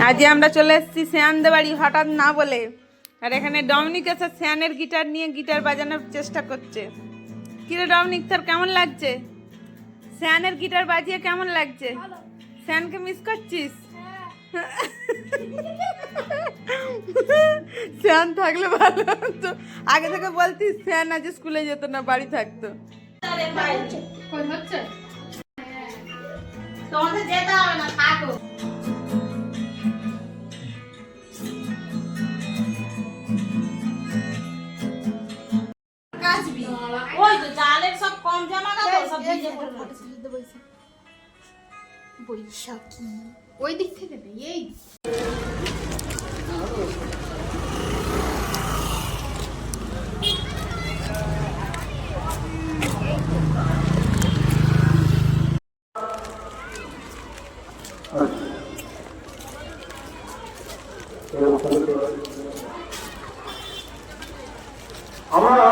আজ আমরা চলে এসেছি শ্যানদের বাড়ি হঠাৎ না বলে। আর এখানে ডমিনিক এসে শ্যানের গিটার নিয়ে গিটার বাজানোর চেষ্টা করছে। কিরে ডমিনিক, তোর কেমন লাগছে? শ্যানের গিটার বাজিয়ে কেমন লাগছে? শ্যানকে মিস করছিস? শ্যান থাকলে ভালো হতো। আগে থেকে বলতিস শ্যান আজ স্কুলে যেত না, বাড়ি থাকতো। তোমাদের যেতে হবে না, থাকো। ওই তো জালের সব কম জামা কাপড় সব ভিজে পড়েছে। বৈশাখী ওই দিক থেকে দে এই আমরা